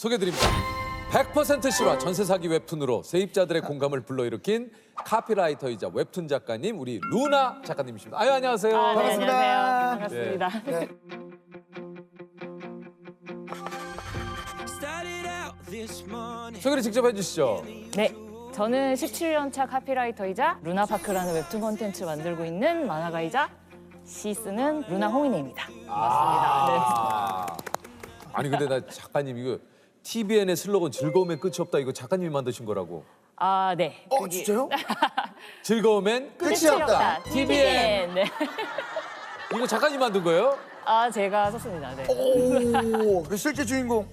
소개드립니다. 100% 실화 전세 사기 웹툰으로 세입자들의 공감을 불러일으킨 카피라이터이자 웹툰 작가님 우리 루나 작가님이십니다. 아유 안녕하세요. 네, 반갑습니다. 안녕하세요. 반갑습니다. 네. 소개를 직접 해주시죠. 네, 저는 17년차 카피라이터이자 루나파크라는 웹툰 콘텐츠 만들고 있는 만화가이자 시 쓰는 루나 홍인혜입니다. 반갑습니다. 아니 근데 나 작가님 이거 TVN의 슬로건 즐거움엔 끝이 없다 이거 작가님이 만드신 거라고. 아, 네. 진짜요? 즐거움엔 끝이 없다. TVN. 네. 이거 작가님 만든 거예요? 아, 제가 썼습니다. 네. 오, 그 실제 주인공.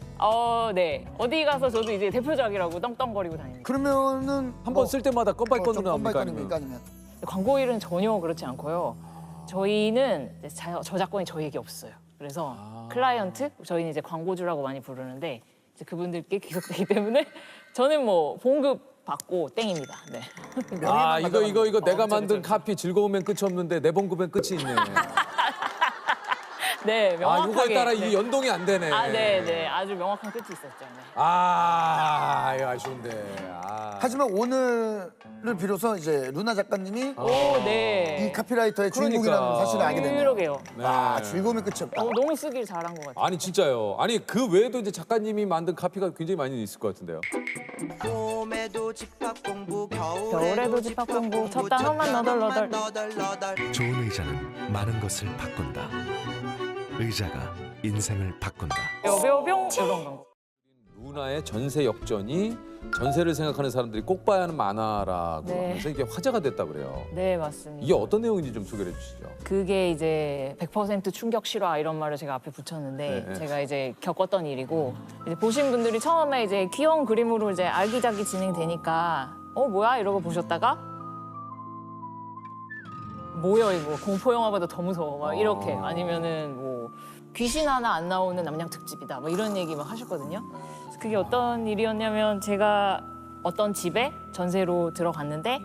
네. 어디 가서 저도 이제 대표작이라고 떵떵거리고 다닙니다. 그러면은 한 번 쓸 때마다 껌바이건으로 나옵니까? 껌바이건입니까 아니면? 광고 일은 전혀 그렇지 않고요. 저희는 이제 저작권이 저희에게 없어요. 그래서 클라이언트, 저희는 이제 광고주라고 많이 부르는데 이제 그분들께 귀속되기 때문에 저는 뭐 봉급 받고 땡입니다. 네. 아 이거 내가 만든 그쵸. 카피 즐거움엔 끝이 없는데 내 봉급엔 끝이 있네. 네, 명확하게. 이거에 따라 네. 이게 연동이 안 되네. 네. 아주 명확한 끝이 있었죠. 네. 이거 아쉬운데. 하지만 오늘을 비로소 이제 루나 작가님이 오, 네. 이 카피라이터의 그러니까. 주인공이라는 사실을 알게 되네요. 그러게요. 아, 즐거움의 끝이 없다. 너무 쓰길 잘한 것 같아요. 아니 진짜요. 아니 그 외에도 이제 작가님이 만든 카피가 굉장히 많이 있을 것 같은데요. 봄에도 집합 공부 겨울에도 집합 공부 첫 단어만 너덜너덜. 좋은 의자는 많은 것을 바꾼다. 의자가 인생을 바꾼다. 뿅뿅뿅 이런 거. 루나의 전세 역전이 전세를 생각하는 사람들이 꼭 봐야 하는 만화라고 네. 하면서 이게 화제가 됐다 그래요. 네, 맞습니다. 이게 어떤 내용인지 좀 소개해 주시죠. 그게 이제 100% 충격 실화 이런 말을 제가 앞에 붙였는데 네. 제가 이제 겪었던 일이고 이제 보신 분들이 처음에 이제 귀여운 그림으로 이제 알기자기 진행되니까 뭐야 이러고 보셨다가 뭐야 이거 공포 영화보다 더 무서워 막 이렇게 아니면은 뭐 귀신 하나 안 나오는 남양 특집이다 뭐 이런 얘기 막 하셨거든요. 그래서 그게 어떤 일이었냐면 제가 어떤 집에 전세로 들어갔는데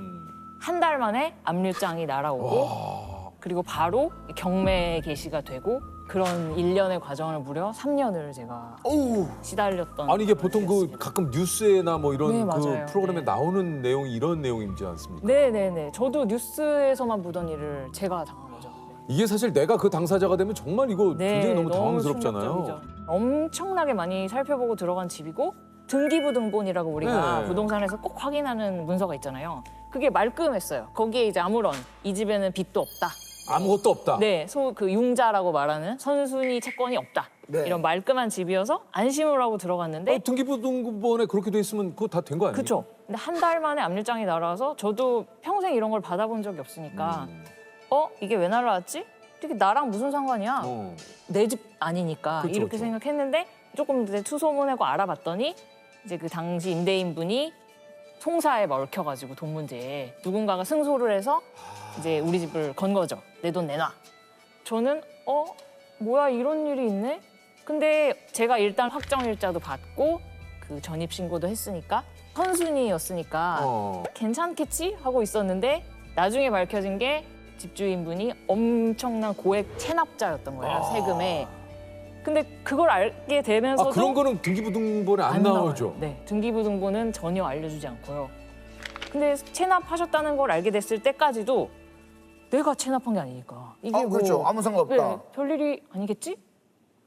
한 달 만에 압류장이 날아오고 그리고 바로 경매 개시가 되고 그런 일련의 과정을 무려 3년을 제가 오우. 시달렸던. 아니 이게 보통 그 가끔 뉴스에나 뭐 이런 네, 그 맞아요. 프로그램에 네. 나오는 내용이 이런 내용이지 않습니까? 네네네. 저도 뉴스에서만 보던 일을 제가 당한 거죠. 이게 사실 내가 그 당사자가 되면 정말 이거 네, 굉장히 너무 당황스럽잖아요. 충격적이죠. 엄청나게 많이 살펴보고 들어간 집이고 등기부등본이라고 우리가 네. 부동산에서 꼭 확인하는 문서가 있잖아요. 그게 말끔했어요. 거기에 이제 아무런 이 집에는 빚도 없다. 아무것도 없다. 네, 그 융자라고 말하는 선순위 채권이 없다. 네. 이런 말끔한 집이어서 안심을 하고 들어갔는데 등기부등본에 그렇게 돼 있으면 그거 다 된 거 아니에요? 그쵸. 근데 한 달 만에 압류장이 날아와서 저도 평생 이런 걸 받아본 적이 없으니까 이게 왜 날아왔지? 이게 나랑 무슨 상관이야? 내 집 아니니까 그쵸, 이렇게 그쵸. 생각했는데 조금 이제 투소문하고 알아봤더니 이제 그 당시 임대인분이 송사에 얽혀가지고 돈 문제에 누군가가 승소를 해서 이제 우리 집을 건 거죠. 내 돈 내놔. 저는 뭐야 이런 일이 있네? 근데 제가 일단 확정일자도 받고 그 전입신고도 했으니까 선순위였으니까 괜찮겠지? 하고 있었는데 나중에 밝혀진 게 집주인분이 엄청난 고액 체납자였던 거예요, 세금에. 근데 그걸 알게 되면서도 그런 거는 등기부등본에 안 나오죠. 나와요. 네, 등기부등본은 전혀 알려주지 않고요. 근데 체납하셨다는 걸 알게 됐을 때까지도 내가 체납한 게 아니니까. 이게 그렇죠. 아무 상관없다. 네, 별일이 아니겠지?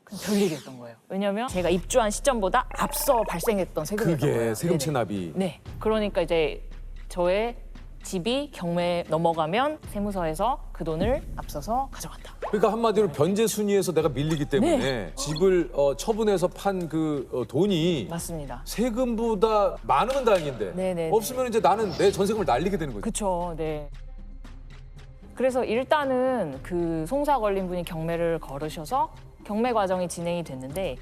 그냥 별일이었던 거예요. 왜냐면 제가 입주한 시점보다 앞서 발생했던 세금이었던 그게 거예요. 세금 네네. 체납이. 네, 그러니까 이제 저의 집이 경매에 넘어가면 세무서에서 그 돈을 앞서서 가져간다. 그러니까 한마디로 변제 순위에서 내가 밀리기 때문에 네. 집을 처분해서 판 그 돈이 맞습니다. 세금보다 많으면 다행인데 네네네. 없으면 이제 나는 내 전세금을 날리게 되는 거죠. 그쵸, 네. 그래서 일단은 그 송사 걸린 분이 경매를 걸으셔서 경매 과정이 진행이 됐는데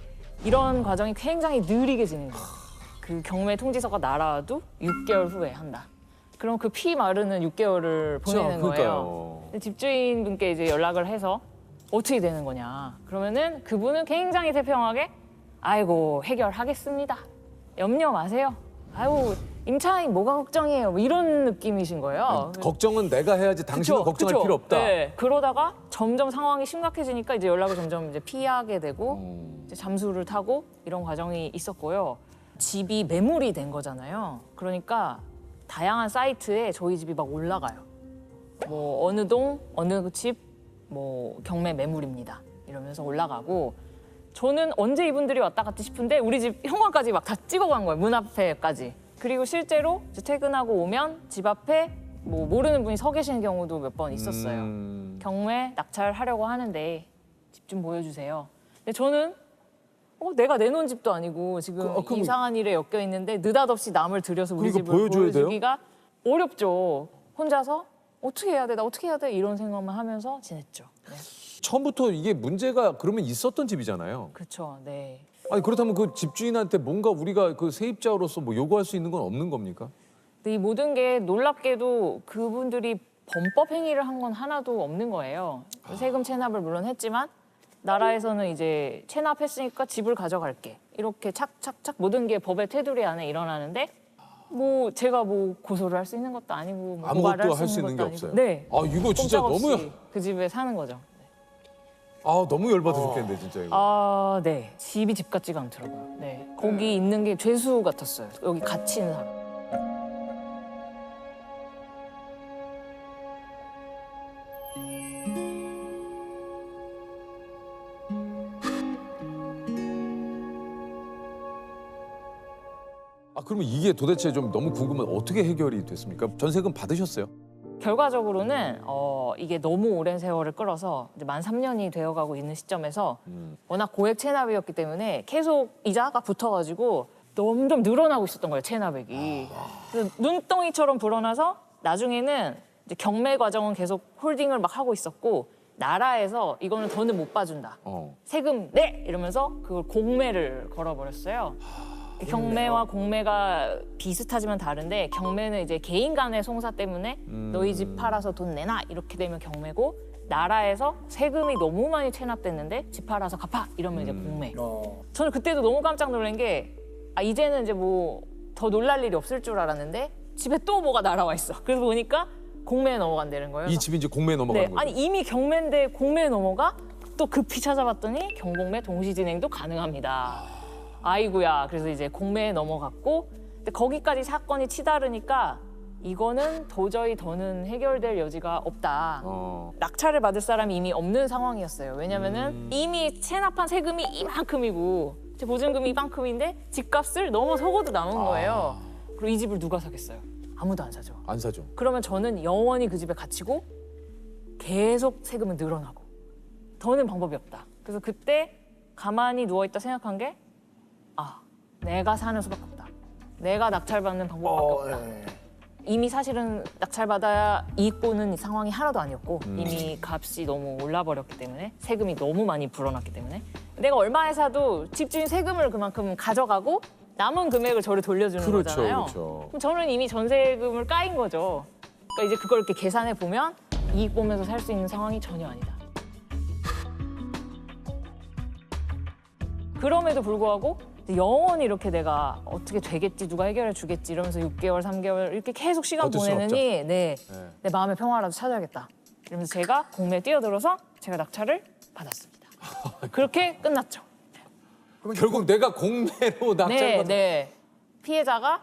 이런 과정이 굉장히 느리게 진행돼요. 그 경매 통지서가 날아와도 6개월 후에 한다. 그럼 그 피 마르는 6개월을 보내는 거예요. 그러니까요. 근데 집주인분께 이제 연락을 해서 어떻게 되는 거냐. 그러면은 그분은 굉장히 태평하게 아이고 해결하겠습니다. 염려 마세요. 아유 임차인 뭐가 걱정이에요? 뭐 이런 느낌이신 거예요. 걱정은 내가 해야지 당신은 그쵸, 걱정할 그쵸. 필요 없다. 네. 그러다가 점점 상황이 심각해지니까 이제 연락을 점점 이제 피하게 되고 이제 잠수를 타고 이런 과정이 있었고요. 집이 매물이 된 거잖아요. 그러니까 다양한 사이트에 저희 집이 막 올라가요. 뭐 어느 동, 어느 집, 뭐 경매 매물입니다. 이러면서 올라가고 저는 언제 이분들이 왔다 갔지 싶은데 우리 집 현관까지 막 다 찍어간 거예요. 문 앞에까지. 그리고 실제로 이제 퇴근하고 오면 집 앞에 뭐 모르는 분이 서 계시는 경우도 몇 번 있었어요. 경매 낙찰하려고 하는데 집 좀 보여주세요. 근데 저는 내가 내놓은 집도 아니고 지금 그럼- 이상한 일에 엮여 있는데 느닷없이 남을 들여서 우리 그러니까 집을 보여줘야 돼요? 보여주기가 어렵죠. 혼자서 어떻게 해야 돼? 나 어떻게 해야 돼? 이런 생각만 하면서 지냈죠. 네. 처음부터 이게 문제가 그러면 있었던 집이잖아요. 그렇죠. 네. 아니 그렇다면 그 집주인한테 뭔가 우리가 그 세입자로서 뭐 요구할 수 있는 건 없는 겁니까? 근데 이 모든 게 놀랍게도 그분들이 범법 행위를 한 건 하나도 없는 거예요. 세금 체납을 물론 했지만 나라에서는 이제 체납했으니까 집을 가져갈게. 이렇게 착착착 모든 게 법의 테두리 안에 일어나는데 뭐 제가 뭐 고소를 할 수 있는 것도 아니고 뭐 고발을 아무것도 할 수 있는 게 것도 없어요. 아니고. 네. 아 이거 진짜 꼼짝없이 너무 그 집에 사는 거죠. 너무 열받아 죽겠는데 진짜 이거. 아, 네. 집이 집 같지가 않더라고요. 네. 거기 있는 게 죄수 같았어요. 여기 같이 있는 사람. 그러면 이게 도대체 좀 너무 궁금한 어떻게 해결이 됐습니까? 전세금 받으셨어요? 결과적으로는 이게 너무 오랜 세월을 끌어서 이제 만 3년이 되어가고 있는 시점에서 워낙 고액 체납이었기 때문에 계속 이자가 붙어가지고 점점 늘어나고 있었던 거예요, 체납액이. 그래서 눈덩이처럼 불어나서 나중에는 이제 경매 과정은 계속 홀딩을 막 하고 있었고 나라에서 이거는 더는 못 봐준다. 세금 내! 이러면서 그걸 공매를 걸어버렸어요. 경매와 공매가 비슷하지만 다른데 경매는 이제 개인 간의 송사 때문에 너희 집 팔아서 돈 내놔 이렇게 되면 경매고 나라에서 세금이 너무 많이 체납됐는데 집 팔아서 갚아 이러면 이제 공매. 저는 그때도 너무 깜짝 놀란 게 이제는 이제 뭐 더 놀랄 일이 없을 줄 알았는데 집에 또 뭐가 날아와 있어. 그래서 보니까 공매에 넘어간다는 거예요. 이 집이 이제 공매에 넘어가는 네, 거죠? 아니 이미 경매인데 공매에 넘어가? 또 급히 찾아봤더니 경공매 동시 진행도 가능합니다. 아이고야. 그래서 이제 공매에 넘어갔고 근데 거기까지 사건이 치달으니까 이거는 도저히 더는 해결될 여지가 없다. 낙찰을 받을 사람이 이미 없는 상황이었어요. 왜냐면은 이미 체납한 세금이 이만큼이고 제 보증금이 이만큼인데 집값을 넘어서고도 남은 거예요. 그리고 이 집을 누가 사겠어요? 아무도 안 사죠. 안 사죠. 그러면 저는 영원히 그 집에 갇히고 계속 세금은 늘어나고 더는 방법이 없다. 그래서 그때 가만히 누워있다 생각한 게 내가 사는 수밖에 없다. 내가 낙찰받는 방법밖에 없다. 이미 사실은 낙찰받아야 이익 보는 상황이 하나도 아니었고 이미 값이 너무 올라버렸기 때문에 세금이 너무 많이 불어났기 때문에 내가 얼마에 사도 집주인 세금을 그만큼 가져가고 남은 금액을 저를 돌려주는 거잖아요. 그렇죠. 그럼 저는 이미 전세금을 까인 거죠. 그러니까 이제 그걸 이렇게 계산해 보면 이익 보면서 살 수 있는 상황이 전혀 아니다. 그럼에도 불구하고 영원히 이렇게 내가 어떻게 되겠지, 누가 해결해 주겠지 이러면서 6개월, 3개월 이렇게 계속 시간 버틸 수는 보내느니 내 마음의 평화라도 찾아야겠다. 이러면서 제가 공매에 뛰어들어서 제가 낙찰을 받았습니다. 그렇게 끝났죠. 결국 내가 공매로 낙찰받은 네. 피해자가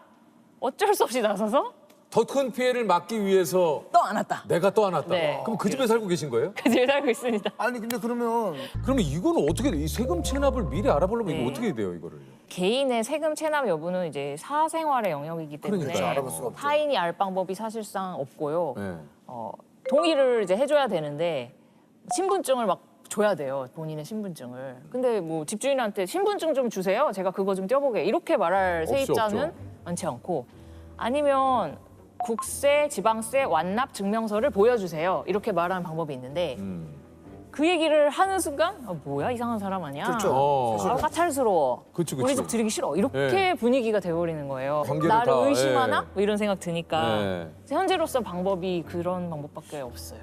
어쩔 수 없이 나서서 더 큰 피해를 막기 위해서 또 안 왔다. 내가 또 안 왔다. 네. 그럼 그 집에 살고 계신 거예요? 그 집에 살고 있습니다. 아니 근데 그러면 그러면 이거는 어떻게 돼? 이 세금 체납을 미리 알아보려면 네. 이거 어떻게 돼요, 이거를? 개인의 세금 체납 여부는 이제 사생활의 영역이기 때문에 그러니까요. 알아볼 수가 없죠. 타인이 알 방법이 사실상 없고요. 네. 동의를 이제 해줘야 되는데 신분증을 막 줘야 돼요. 본인의 신분증을. 근데 뭐 집주인한테 신분증 좀 주세요. 제가 그거 좀 떼어보게. 이렇게 말할 없죠, 세입자는 없죠. 많지 않고 아니면 국세, 지방세, 완납 증명서를 보여주세요. 이렇게 말하는 방법이 있는데 그 얘기를 하는 순간 뭐야 이상한 사람 아니야? 그렇죠. 까탈스러워. 그치. 우리 집 들이기 싫어. 이렇게 네. 분위기가 돼버리는 거예요. 관계를 나를 다, 의심하나? 예. 뭐 이런 생각 드니까 네. 현재로서 방법이 그런 방법밖에 없어요.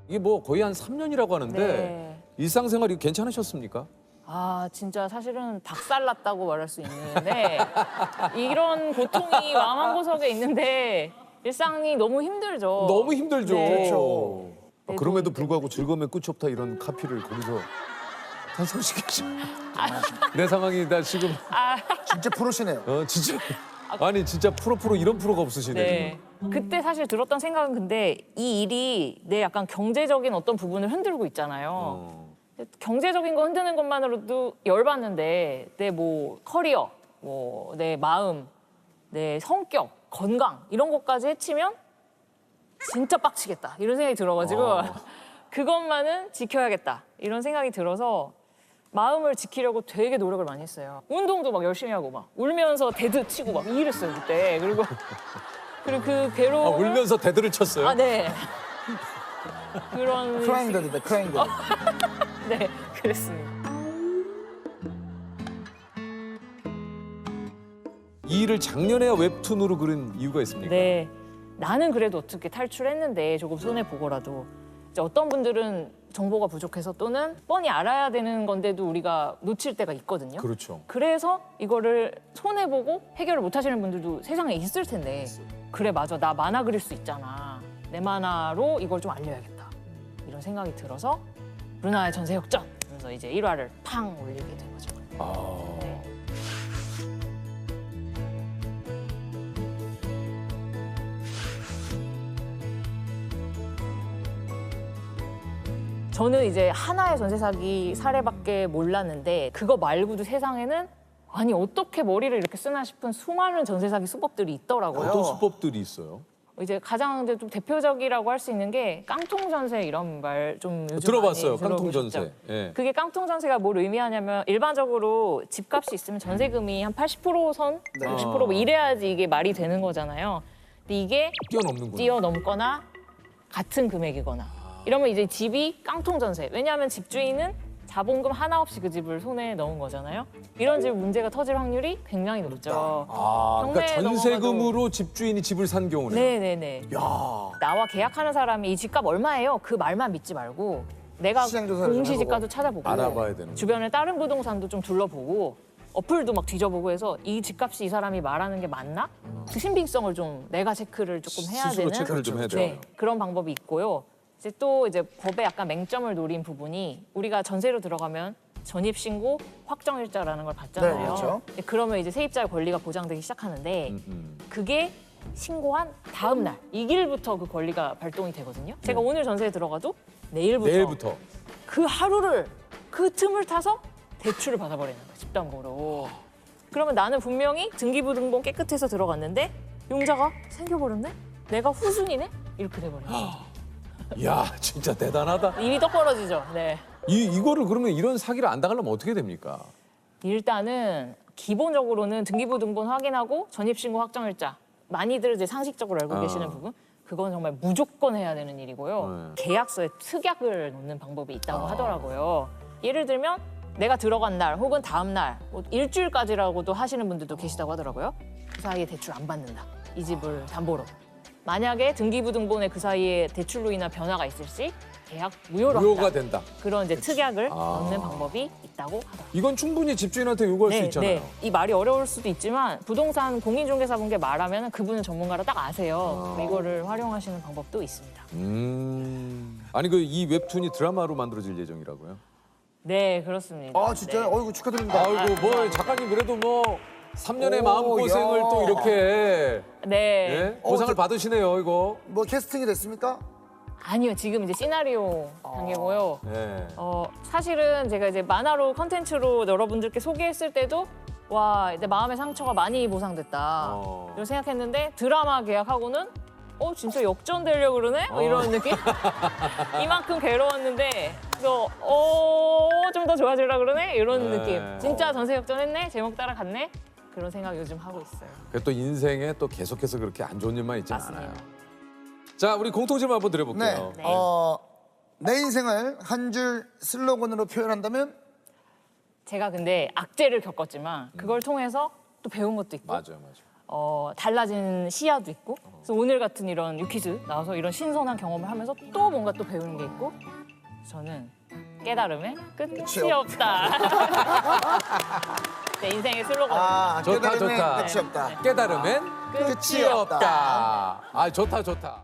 이게 뭐 거의 한 3년이라고 하는데 네. 일상생활이 괜찮으셨습니까? 아 진짜 사실은 박살났다고 말할 수 있는데 이런 고통이 마음 한구석에 있는데 일상이 너무 힘들죠. 너무 힘들죠. 네. 그렇죠. 그럼에도 불구하고 즐거움의 끝이 없다 이런 카피를 거기서 탄생시키죠. 내 상황이 나 지금 진짜 프로시네요. 진짜 아니 진짜 프로 이런 프로가 없으시네. 네. 그때 사실 들었던 생각은 근데 이 일이 내 약간 경제적인 어떤 부분을 흔들고 있잖아요. 경제적인 거 흔드는 것만으로도 열받는데 내 뭐 커리어, 뭐 내 마음, 내 성격, 건강 이런 것까지 해치면 진짜 빡치겠다 이런 생각이 들어가지고 그것만은 지켜야겠다 이런 생각이 들어서 마음을 지키려고 되게 노력을 많이 했어요. 운동도 막 열심히 하고 막 울면서 데드 치고 막 이랬어요 그때. 그리고 그 괴로움을 울면서 대들을 쳤어요. 아 네. 그런 크라잉 데드다, 크라잉 데드. 네 그랬습니다. 이 일을 작년에야 웹툰으로 그린 이유가 있습니까? 네. 나는 그래도 어떻게 탈출했는데 조금 손해 보고라도 이제 어떤 분들은 정보가 부족해서 또는 뻔히 알아야 되는 건데도 우리가 놓칠 때가 있거든요. 그렇죠. 그래서 이거를 손해 보고 해결을 못 하시는 분들도 세상에 있을 텐데 그래 맞아 나 만화 그릴 수 있잖아. 내 만화로 이걸 좀 알려야겠다. 이런 생각이 들어서 루나의 전세 역전 그래서 이제 1화를 팡 올리게 된 거죠. 네. 저는 이제 하나의 전세 사기 사례밖에 몰랐는데 그거 말고도 세상에는 아니 어떻게 머리를 이렇게 쓰나 싶은 수많은 전세 사기 수법들이 있더라고요. 어떤 수법들이 있어요? 이제 가장 이제 좀 대표적이라고 할 수 있는 게 깡통 전세 이런 말 좀 요즘 들어봤어요. 많이 깡통 들어보셨죠? 전세. 예. 그게 깡통 전세가 뭘 의미하냐면 일반적으로 집값이 있으면 전세금이 한 80%선, 60%뭐 이래야지 이게 말이 되는 거잖아요. 근데 이게 뛰어넘는구나. 뛰어넘거나 같은 금액이거나 이러면 이제 집이 깡통 전세. 왜냐하면 집주인은 자본금 하나 없이 그 집을 손에 넣은 거잖아요. 이런 집 문제가 터질 확률이 굉장히 높죠. 그러니까 경매에 전세금으로 집주인이 집을 산 경우는. 네네네. 나와 계약하는 사람이 이 집값 얼마예요? 그 말만 믿지 말고 내가 시장 조사를 좀 공시지가도 찾아보고 알아봐야 되는 주변에 다른 부동산도 좀 둘러보고 어플도 막 뒤져보고 해서 이 집값이 이 사람이 말하는 게 맞나? 그 신빙성을 좀 내가 체크를 조금 해야 스스로 되는 체크를 좀 해야 돼요. 네, 그런 방법이 있고요. 이제 또 이제 법에 약간 맹점을 노린 부분이 우리가 전세로 들어가면 전입신고 확정일자라는 걸 받잖아요. 네, 그렇죠. 그러면 이제 세입자의 권리가 보장되기 시작하는데 그게 신고한 다음 날 이 길부터 그 권리가 발동이 되거든요. 제가 오늘 전세에 들어가도 내일부터 그 하루를 그 틈을 타서 대출을 받아버리는 거예요. 집담보로. 그러면 나는 분명히 등기부등본 깨끗해서 들어갔는데 용자가 생겨버렸네? 내가 후순이네? 이렇게 돼버리는 거죠. 이야 진짜 대단하다. 입이 떡 벌어지죠. 네. 이거를 그러면 이런 사기를 안 당하려면 어떻게 됩니까? 일단은 기본적으로는 등기부등본 확인하고 전입신고 확정일자. 많이들 이제 상식적으로 알고 계시는 부분. 그건 정말 무조건 해야 되는 일이고요. 계약서에 특약을 놓는 방법이 있다고 하더라고요. 예를 들면 내가 들어간 날 혹은 다음 날 뭐 일주일까지라고도 하시는 분들도 계시다고 하더라고요. 그 사이에 대출 안 받는다. 이 집을 담보로. 만약에 등기부등본에 그 사이에 대출로 인한 변화가 있을 시 계약 무효로 무효가 한다. 된다. 그런 이제 특약을 넣는 방법이 있다고 하더라고요. 이건 충분히 집주인한테 요구할 수 있잖아요. 이 말이 어려울 수도 있지만 부동산 공인중개사분께 말하면 그분은 전문가라 딱 아세요. 이거를 활용하시는 방법도 있습니다. 아니 그 이 웹툰이 드라마로 만들어질 예정이라고요? 네, 그렇습니다. 아, 진짜요? 네. 어이구, 축하드립니다. 아이고 뭐 작가님 그래도 뭐 3년의 오, 마음고생을 야. 또 이렇게 네. 예? 보상을 받으시네요 이거. 뭐 캐스팅이 됐습니까? 아니요, 지금 이제 시나리오 단계고요. 예. 사실은 제가 이제 만화로 컨텐츠로 여러분들께 소개했을 때도 와, 내 마음의 상처가 많이 보상됐다. 이런 생각했는데 드라마 계약하고는 진짜 역전되려고 그러네? 뭐 이런 느낌? 이만큼 괴로웠는데 그래서 좀 더 좋아지려고 그러네? 이런 네. 느낌. 진짜 전세 역전했네? 제목 따라갔네? 그런 생각 요즘 하고 있어요. 또 인생에 또 계속해서 그렇게 안 좋은 일만 있지 맞습니다. 않아요. 자 우리 공통점 한번 네. 드려볼게요. 네. 내 인생을 한 줄 슬로건으로 표현한다면? 제가 근데 악재를 겪었지만 그걸 통해서 또 배운 것도 있고 맞아요. 달라진 시야도 있고 그래서 오늘 같은 이런 유퀴즈 나와서 이런 신선한 경험을 하면서 또 뭔가 또 배우는 게 있고 저는 깨달음에 끝이 끝이 없다. 내 인생의 슬로건. 아, 좋다, 깨달음엔 좋다. 끝이 없다. 깨달음엔 끝이 끝이 없다. 아, 좋다, 좋다.